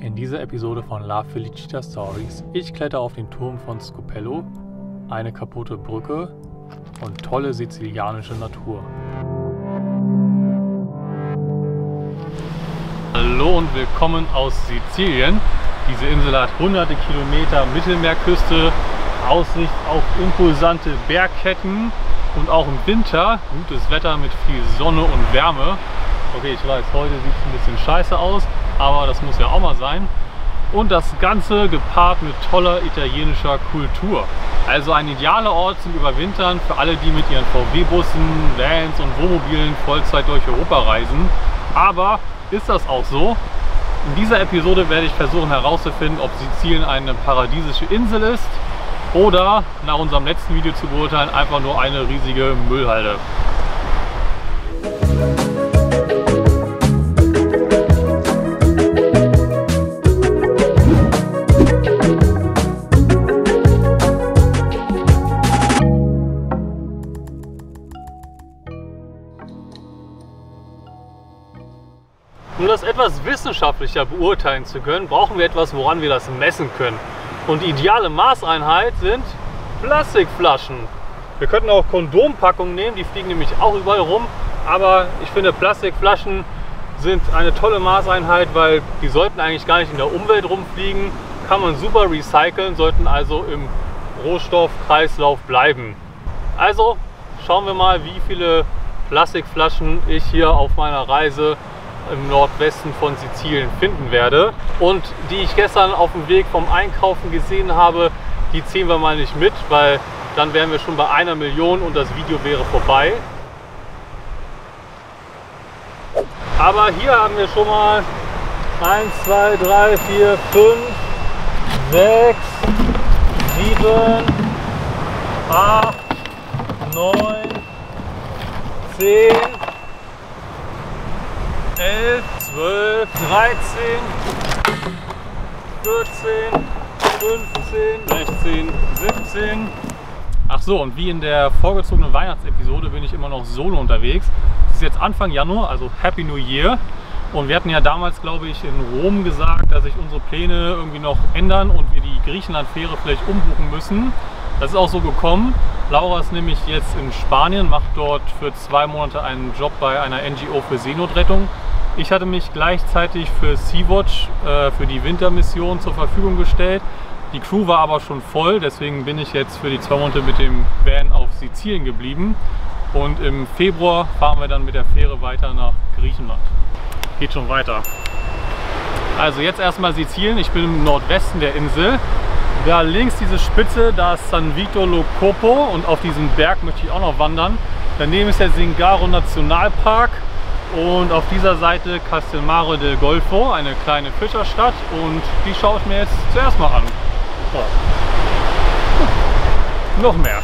In dieser Episode von La Felicita Stories, ich kletter auf den Turm von Scopello, eine kaputte Brücke und tolle sizilianische Natur. Hallo und willkommen aus Sizilien. Diese Insel hat hunderte Kilometer Mittelmeerküste, Aussicht auf imposante Bergketten und auch im Winter gutes Wetter mit viel Sonne und Wärme. Okay, ich weiß, heute sieht es ein bisschen scheiße aus, aber das muss ja auch mal sein. Und das Ganze gepaart mit toller italienischer Kultur. Also ein idealer Ort zum Überwintern für alle, die mit ihren VW-Bussen, Vans und Wohnmobilen Vollzeit durch Europa reisen. Aber ist das auch so? In dieser Episode werde ich versuchen herauszufinden, ob Sizilien eine paradiesische Insel ist oder, nach unserem letzten Video zu beurteilen, einfach nur eine riesige Müllhalde. Um das etwas wissenschaftlicher beurteilen zu können, brauchen wir etwas, woran wir das messen können. Und die ideale Maßeinheit sind Plastikflaschen. Wir könnten auch Kondompackungen nehmen, die fliegen nämlich auch überall rum. Aber ich finde, Plastikflaschen sind eine tolle Maßeinheit, weil die sollten eigentlich gar nicht in der Umwelt rumfliegen. Kann man super recyceln, sollten also im Rohstoffkreislauf bleiben. Also schauen wir mal, wie viele Plastikflaschen ich hier auf meiner Reise im Nordwesten von Sizilien finden werde. Und die ich gestern auf dem Weg vom Einkaufen gesehen habe, die zählen wir mal nicht mit, weil dann wären wir schon bei 1 Million und das Video wäre vorbei. Aber hier haben wir schon mal 1, 2, 3, 4, 5, 6, 7, 8, 9, 10, 11, 12, 13, 14, 15, 16, 17. Ach so, und wie in der vorgezogenen Weihnachtsepisode bin ich immer noch solo unterwegs. Es ist jetzt Anfang Januar, also Happy New Year. Und wir hatten ja damals, glaube ich, in Rom gesagt, dass sich unsere Pläne irgendwie noch ändern und wir die Griechenland-Fähre vielleicht umbuchen müssen. Das ist auch so gekommen. Laura ist nämlich jetzt in Spanien, macht dort für 2 Monate einen Job bei einer NGO für Seenotrettung. Ich hatte mich gleichzeitig für Sea-Watch, für die Wintermission zur Verfügung gestellt. Die Crew war aber schon voll, deswegen bin ich jetzt für die 2 Monate mit dem Van auf Sizilien geblieben. Und im Februar fahren wir dann mit der Fähre weiter nach Griechenland. Geht schon weiter. Also jetzt erstmal Sizilien. Ich bin im Nordwesten der Insel. Da links diese Spitze, da ist San Vito lo Copo und auf diesem Berg möchte ich auch noch wandern. Daneben ist der Zingaro Nationalpark und auf dieser Seite Castelmare del Golfo, eine kleine Fischerstadt, und die schaue ich mir jetzt zuerst mal an. So. Noch mehr.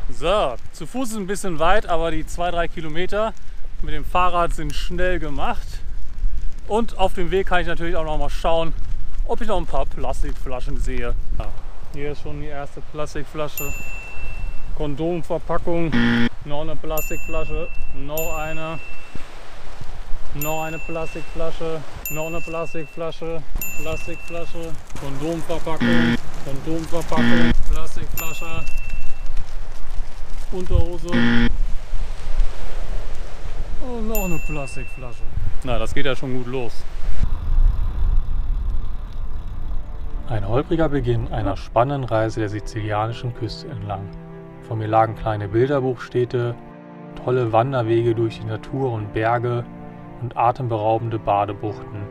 So, zu Fuß ist ein bisschen weit, aber die 2-3 Kilometer mit dem Fahrrad sind schnell gemacht. Und auf dem Weg kann ich natürlich auch noch mal schauen, ob ich noch ein paar Plastikflaschen sehe. Ja, hier ist schon die erste Plastikflasche. Kondomverpackung. Noch eine Plastikflasche. Noch eine. Noch eine Plastikflasche. Noch eine Plastikflasche. Plastikflasche. Kondomverpackung. Kondomverpackung. Plastikflasche. Unterhose. Und noch eine Plastikflasche. Na, das geht ja schon gut los. Ein holpriger Beginn einer spannenden Reise der sizilianischen Küste entlang. Vor mir lagen kleine Bilderbuchstädte, tolle Wanderwege durch die Natur und Berge und atemberaubende Badebuchten.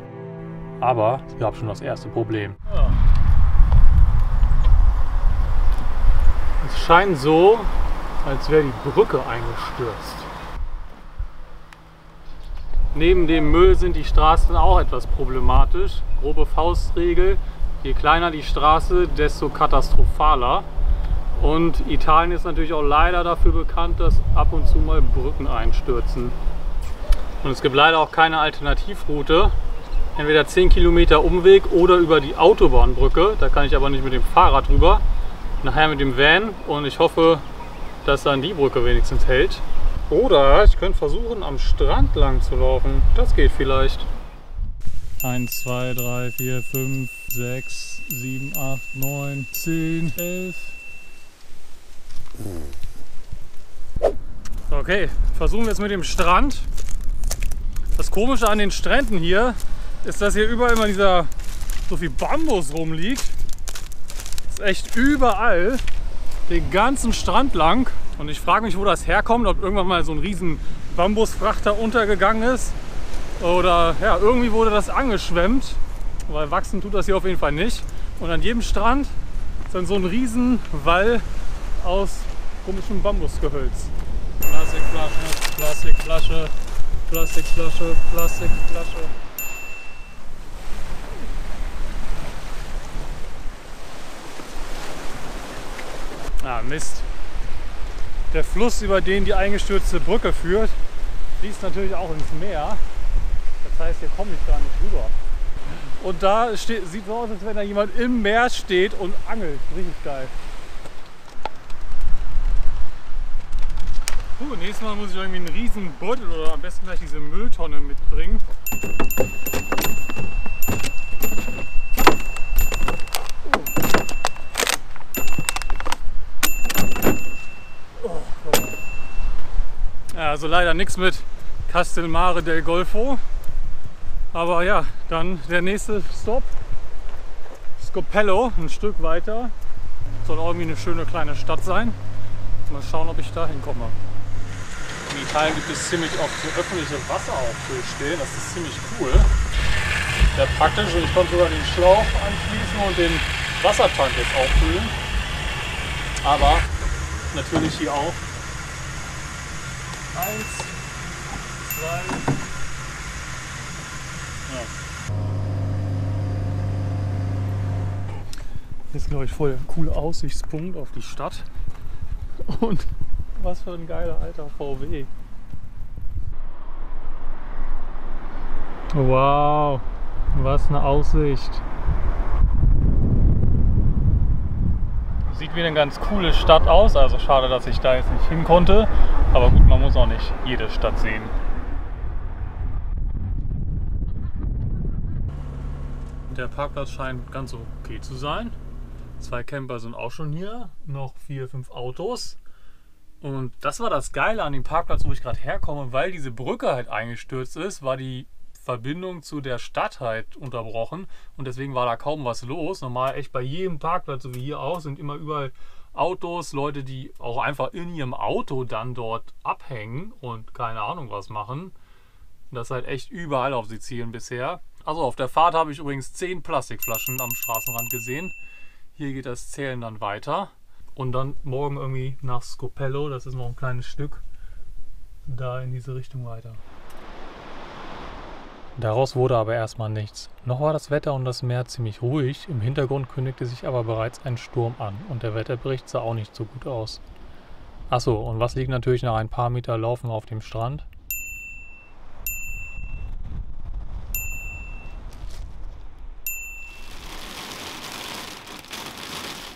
Aber es gab schon das erste Problem. Ja. Es scheint so, als wäre die Brücke eingestürzt. Neben dem Müll sind die Straßen auch etwas problematisch. Grobe Faustregel, je kleiner die Straße, desto katastrophaler. Und Italien ist natürlich auch leider dafür bekannt, dass ab und zu mal Brücken einstürzen. Und es gibt leider auch keine Alternativroute. Entweder 10 Kilometer Umweg oder über die Autobahnbrücke. Da kann ich aber nicht mit dem Fahrrad rüber. Nachher mit dem Van, und ich hoffe, dass dann die Brücke wenigstens hält. Oder ich könnte versuchen, am Strand lang zu laufen. Das geht vielleicht. 1, 2, 3, 4, 5, 6, 7, 8, 9, 10, 11. Okay, versuchen wir jetzt mit dem Strand. Das Komische an den Stränden hier ist, dass hier überall immer so viel Bambus rumliegt. Das ist echt überall, den ganzen Strand lang. Und ich frage mich, wo das herkommt, ob irgendwann mal so ein riesen Bambusfrachter untergegangen ist. Oder ja, irgendwie wurde das angeschwemmt, weil wachsen tut das hier auf jeden Fall nicht. Und an jedem Strand ist dann so ein riesen Wall aus komischem Bambusgehölz. Plastikflasche, Plastikflasche, Plastikflasche, Plastikflasche. Ah, Mist. Der Fluss, über den die eingestürzte Brücke führt, fließt natürlich auch ins Meer. Das heißt, hier komme ich gar nicht rüber. Und da sieht so aus, als wenn da jemand im Meer steht und angelt. Richtig geil. Nächstes Mal muss ich irgendwie einen riesen Beutel oder am besten gleich diese Mülltonne mitbringen. Ja, also leider nichts mit Castelmare del Golfo. Aber ja, dann der nächste Stop. Scopello, ein Stück weiter. Soll irgendwie eine schöne kleine Stadt sein. Mal schauen, ob ich da hinkomme. In Italien gibt es ziemlich oft so öffentliche Wasserauffüllstellen. Das ist ziemlich cool. Sehr praktisch und ich konnte sogar den Schlauch anschließen und den Wassertank jetzt auffüllen. Aber natürlich hier auch 1, 2. Ja. Hier ist, glaube ich, voll der coole Aussichtspunkt auf die Stadt. Und was für ein geiler alter VW. Wow, was eine Aussicht. Sieht wie eine ganz coole Stadt aus, also schade, dass ich da jetzt nicht hin konnte. Aber gut, man muss auch nicht jede Stadt sehen. Der Parkplatz scheint ganz okay zu sein. 2 Camper sind auch schon hier, noch 4, 5 Autos. Und das war das Geile an dem Parkplatz, wo ich gerade herkomme, weil diese Brücke halt eingestürzt ist, war die Verbindung zu der Stadt halt unterbrochen und deswegen war da kaum was los. Normal echt bei jedem Parkplatz, so wie hier auch, sind immer überall Autos, Leute, die auch einfach in ihrem Auto dann dort abhängen und keine Ahnung was machen. Das ist halt echt überall auf Sizilien bisher. Also auf der Fahrt habe ich übrigens 10 Plastikflaschen am Straßenrand gesehen. Hier geht das Zählen dann weiter. Und dann morgen irgendwie nach Scopello, das ist noch ein kleines Stück, da in diese Richtung weiter. Daraus wurde aber erstmal nichts. Noch war das Wetter und das Meer ziemlich ruhig, im Hintergrund kündigte sich aber bereits ein Sturm an und der Wetterbericht sah auch nicht so gut aus. Achso, und was liegt natürlich nach ein paar Meter Laufen auf dem Strand?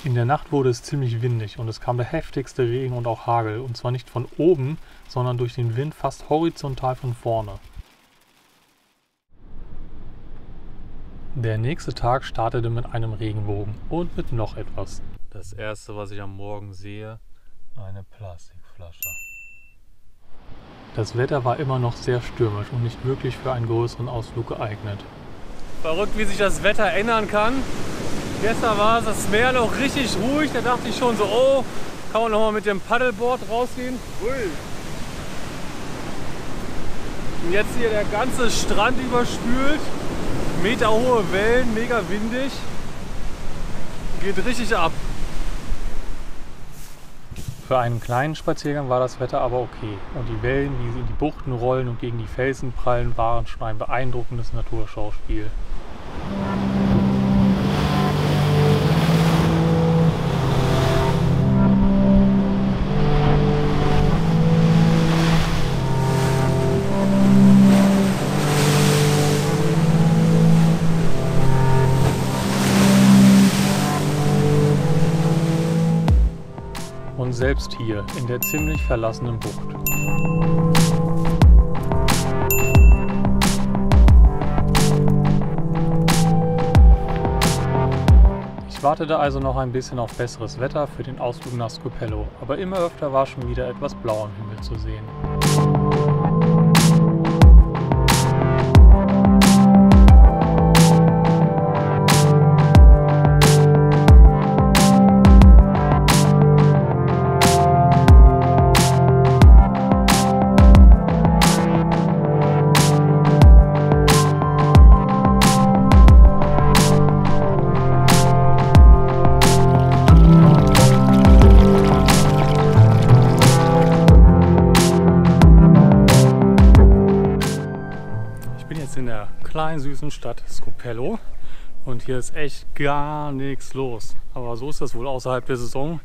In der Nacht wurde es ziemlich windig und es kam der heftigste Regen und auch Hagel, und zwar nicht von oben, sondern durch den Wind fast horizontal von vorne. Der nächste Tag startete mit einem Regenbogen und mit noch etwas. Das erste, was ich am Morgen sehe, eine Plastikflasche. Das Wetter war immer noch sehr stürmisch und nicht wirklich für einen größeren Ausflug geeignet. Verrückt, wie sich das Wetter ändern kann. Gestern war das Meer noch richtig ruhig, da dachte ich schon so, oh, kann man noch mal mit dem Paddleboard rausgehen. Ui. Und jetzt hier der ganze Strand überspült, meterhohe Wellen, mega windig, geht richtig ab. Für einen kleinen Spaziergang war das Wetter aber okay und die Wellen, wie sie in die Buchten rollen und gegen die Felsen prallen, waren schon ein beeindruckendes Naturschauspiel. Und selbst hier, in der ziemlich verlassenen Bucht. Ich wartete also noch ein bisschen auf besseres Wetter für den Ausflug nach Scopello, aber immer öfter war schon wieder etwas blau am Himmel zu sehen. In der kleinen süßen Stadt Scopello und hier ist echt gar nichts los. Aber so ist das wohl außerhalb der Saison.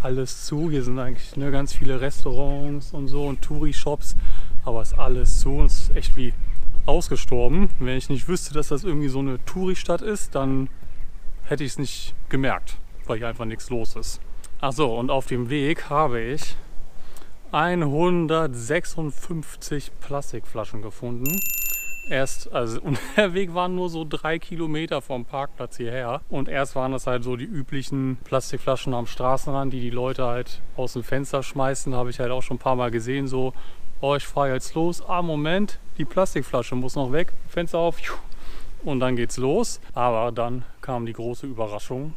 Alles zu. Hier sind eigentlich ganz viele Restaurants und so und Touri-Shops, aber es ist alles zu und es ist echt wie ausgestorben. Wenn ich nicht wüsste, dass das irgendwie so eine Touri-Stadt ist, dann hätte ich es nicht gemerkt, weil hier einfach nichts los ist. Achso, und auf dem Weg habe ich 156 Plastikflaschen gefunden. Und der Weg waren nur so 3 Kilometer vom Parkplatz hierher. Und erst waren das halt so die üblichen Plastikflaschen am Straßenrand, die die Leute halt aus dem Fenster schmeißen. Habe ich halt auch schon ein paar Mal gesehen, so, oh, ich fahre jetzt los. Ah, Moment, die Plastikflasche muss noch weg. Fenster auf. Und dann geht's los. Aber dann kam die große Überraschung.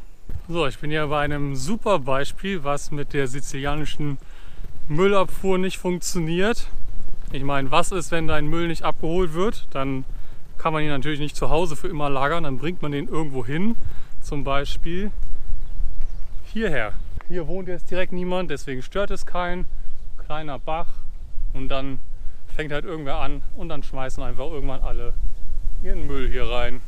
So, ich bin hier bei einem super Beispiel, was mit der sizilianischen Müllabfuhr nicht funktioniert. Ich meine, was ist, wenn dein Müll nicht abgeholt wird? Dann kann man ihn natürlich nicht zu Hause für immer lagern, dann bringt man den irgendwo hin. Zum Beispiel hierher. Hier wohnt jetzt direkt niemand, deswegen stört es keinen. Kleiner Bach und dann fängt halt irgendwer an und dann schmeißen einfach irgendwann alle ihren Müll hier rein.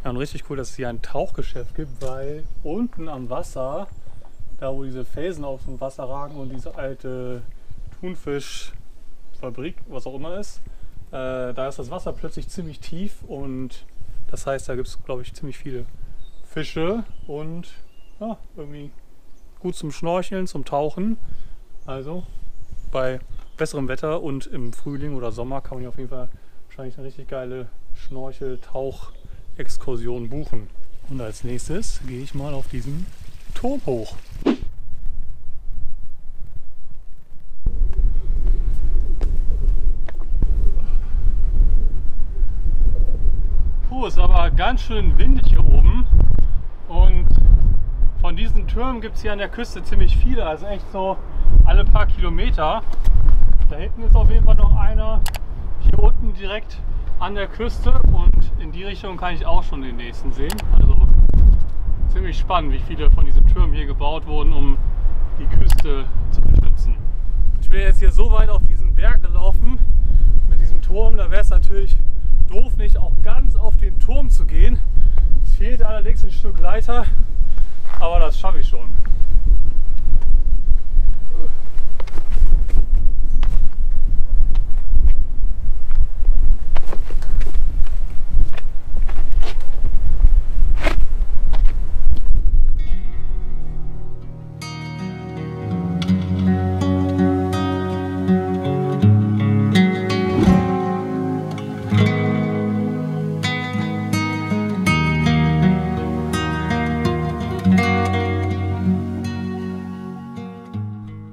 Ja, und richtig cool, dass es hier ein Tauchgeschäft gibt, weil unten am Wasser, da wo diese Felsen auf dem Wasser ragen und diese alte Thunfischfabrik, was auch immer ist, da ist das Wasser plötzlich ziemlich tief und das heißt, da gibt es, glaube ich, ziemlich viele Fische und ja, irgendwie gut zum Schnorcheln, zum Tauchen. Also bei besserem Wetter und im Frühling oder Sommer kann man hier auf jeden Fall wahrscheinlich eine richtig geile Schnorchel-Tauch-Exkursion buchen. Und als nächstes gehe ich mal auf diesen Turm hoch. Ist aber ganz schön windig hier oben und von diesen Türmen gibt es hier an der Küste ziemlich viele, also echt so alle paar Kilometer. Da hinten ist auf jeden Fall noch einer, hier unten direkt an der Küste und in die Richtung kann ich auch schon den nächsten sehen. Also ziemlich spannend, wie viele von diesen Türmen hier gebaut wurden, um die Küste zu beschützen. Ich bin jetzt hier so weit auf diesen Berg gelaufen mit diesem Turm, da wäre es natürlich doof, nicht auch ganz auf den Turm zu gehen. Es fehlt allerdings ein Stück Leiter, aber das schaffe ich schon.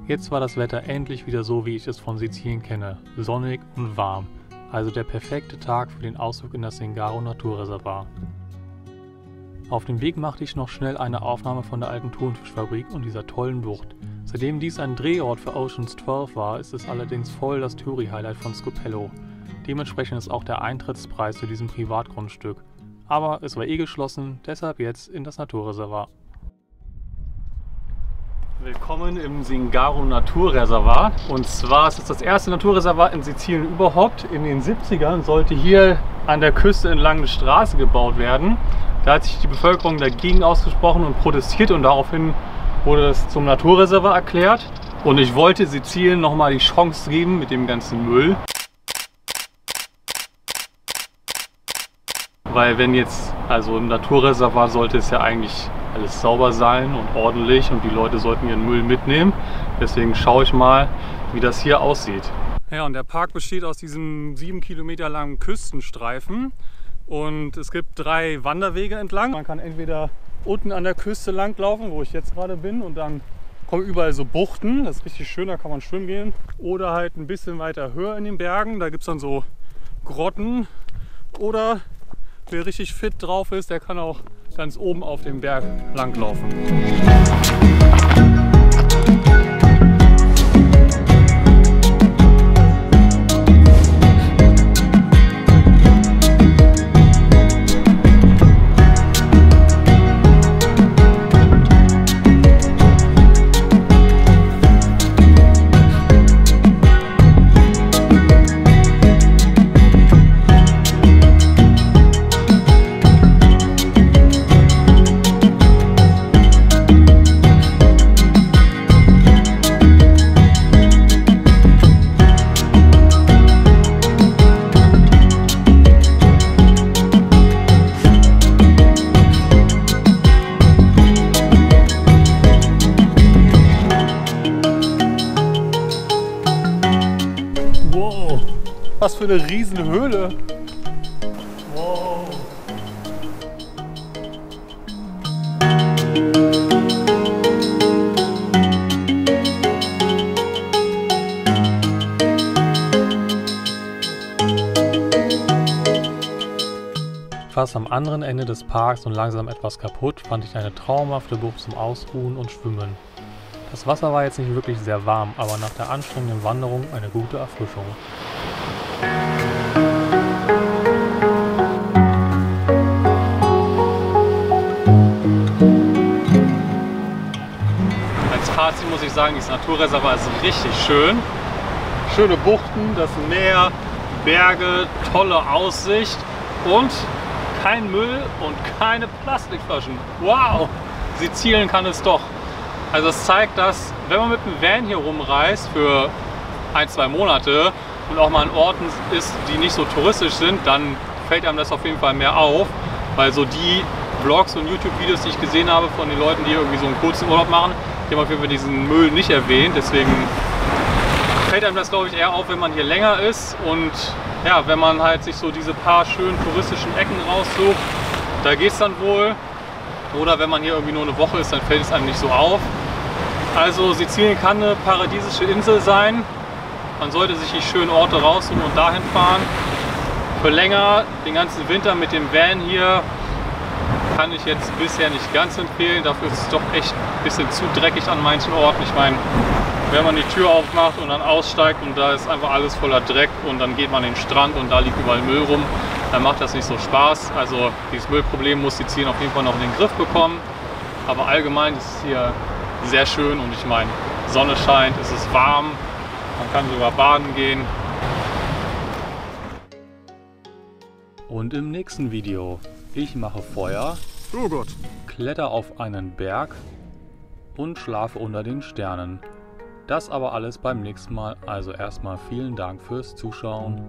Jetzt war das Wetter endlich wieder so, wie ich es von Sizilien kenne, sonnig und warm, also der perfekte Tag für den Ausflug in das Zingaro Naturreservat. Auf dem Weg machte ich noch schnell eine Aufnahme von der alten Thunfischfabrik und dieser tollen Bucht. Seitdem dies ein Drehort für Oceans 12 war, ist es allerdings voll das Touri-Highlight von Scopello. Dementsprechend ist auch der Eintrittspreis zu diesem Privatgrundstück. Aber es war eh geschlossen, deshalb jetzt in das Naturreservat. Willkommen im Zingaro Naturreservat. Und zwar ist es das erste Naturreservat in Sizilien überhaupt. In den 70ern sollte hier an der Küste entlang eine Straße gebaut werden. Da hat sich die Bevölkerung dagegen ausgesprochen und protestiert und daraufhin wurde es zum Naturreservat erklärt. Und ich wollte Sizilien nochmal die Chance geben mit dem ganzen Müll. Weil wenn jetzt, also im Naturreservat sollte es ja eigentlich alles sauber sein und ordentlich und die Leute sollten ihren Müll mitnehmen. Deswegen schaue ich mal, wie das hier aussieht. Ja, und der Park besteht aus diesem 7 Kilometer langen Küstenstreifen und es gibt 3 Wanderwege entlang. Man kann entweder unten an der Küste lang laufen, wo ich jetzt gerade bin, und dann kommen überall so Buchten, das ist richtig schön, da kann man schwimmen gehen. Oder halt ein bisschen weiter höher in den Bergen, da gibt es dann so Grotten. Oder wer richtig fit drauf ist, der kann auch ganz oben auf dem Berg langlaufen. Wow, was für eine riesen Höhle. Wow. Fast am anderen Ende des Parks und langsam etwas kaputt fand ich eine traumhafte Bucht zum Ausruhen und Schwimmen. Das Wasser war jetzt nicht wirklich sehr warm, aber nach der anstrengenden Wanderung eine gute Erfrischung. Als Fazit muss ich sagen, dieses Naturreservat ist richtig schön. Schöne Buchten, das Meer, Berge, tolle Aussicht und kein Müll und keine Plastikflaschen. Wow, Sizilien kann es doch. Also es zeigt, dass wenn man mit dem Van hier rumreist für 1-2 Monate und auch mal an Orten ist, die nicht so touristisch sind, dann fällt einem das auf jeden Fall mehr auf. Weil so die Vlogs und YouTube-Videos, die ich gesehen habe von den Leuten, die irgendwie so einen kurzen Urlaub machen, die haben auf jeden Fall diesen Müll nicht erwähnt. Deswegen fällt einem das, glaube ich, eher auf, wenn man hier länger ist und ja, wenn man halt sich so diese paar schönen touristischen Ecken raussucht, da geht es dann wohl. Oder wenn man hier irgendwie nur eine Woche ist, dann fällt es einem nicht so auf. Also Sizilien kann eine paradiesische Insel sein. Man sollte sich die schönen Orte raussuchen und dahin fahren. Für länger, den ganzen Winter mit dem Van hier, kann ich jetzt bisher nicht ganz empfehlen. Dafür ist es doch echt ein bisschen zu dreckig an manchen Orten. Ich meine, wenn man die Tür aufmacht und dann aussteigt und da ist einfach alles voller Dreck und dann geht man an den Strand und da liegt überall Müll rum, dann macht das nicht so Spaß. Also dieses Müllproblem muss Sizilien auf jeden Fall noch in den Griff bekommen. Aber allgemein ist es hier sehr schön und ich meine, Sonne scheint, es ist warm, man kann sogar baden gehen. Und im nächsten Video, ich mache Feuer, oh Gott, kletter auf einen Berg und schlafe unter den Sternen. Das aber alles beim nächsten Mal, also erstmal vielen Dank fürs Zuschauen.